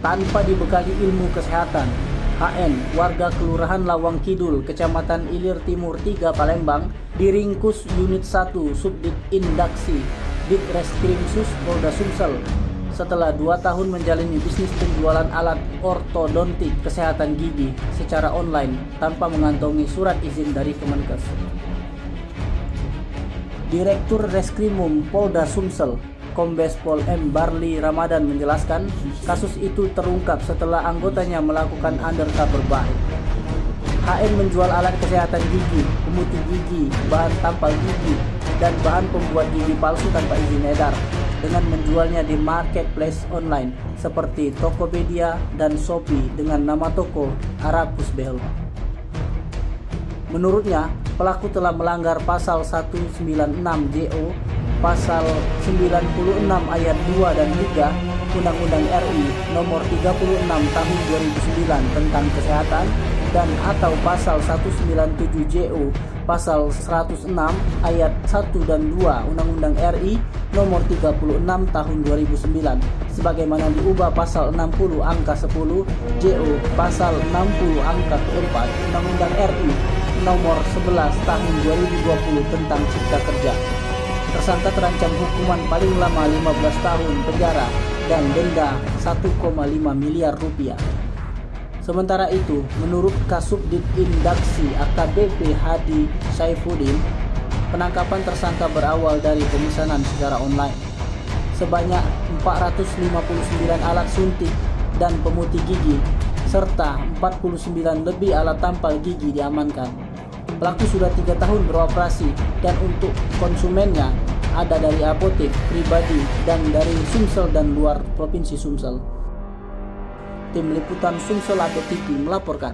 tanpa dibekali ilmu kesehatan. HN, warga Kelurahan Lawang Kidul, Kecamatan Ilir Timur 3, Palembang, diringkus Unit 1 Subdit Indaksi Ditreskrimsus Polda Sumsel setelah 2 tahun menjalani bisnis penjualan alat ortodontik kesehatan gigi secara online tanpa mengantongi surat izin dari Kemenkes. Direktur Reskrimum Polda Sumsel, Kombes Pol M. Barli Ramadan menjelaskan, kasus itu terungkap setelah anggotanya melakukan undercover buy. HN menjual alat kesehatan gigi, pemutih gigi, bahan tampal gigi, dan bahan pembuat gigi palsu tanpa izin edar dengan menjualnya di marketplace online seperti Tokopedia dan Shopee dengan nama toko Arapus Behel. Menurutnya, pelaku telah melanggar pasal 196 JO, pasal 96 ayat 2 dan 3 Undang-Undang RI nomor 36 tahun 2009 tentang kesehatan dan atau pasal 197 JO, pasal 106 ayat 1 dan 2 Undang-Undang RI nomor 36 tahun 2009 sebagaimana diubah pasal 60 angka 10 JO, pasal 60 angka keempat Undang-Undang RI nomor 11 tahun 2020 tentang Cipta Kerja. Tersangka terancam hukuman paling lama 15 tahun penjara dan denda 1,5 miliar rupiah. Sementara itu, menurut Kasubdit Indaksi AKBP Hadi Saifuddin, penangkapan tersangka berawal dari pemesanan secara online. Sebanyak 459 alat suntik dan pemutih gigi serta 49 lebih alat tampal gigi diamankan. Pelaku sudah 3 tahun beroperasi dan untuk konsumennya ada dari apotek, pribadi, dan dari Sumsel dan luar Provinsi Sumsel. Tim Liputan Sumsel Auto TV melaporkan.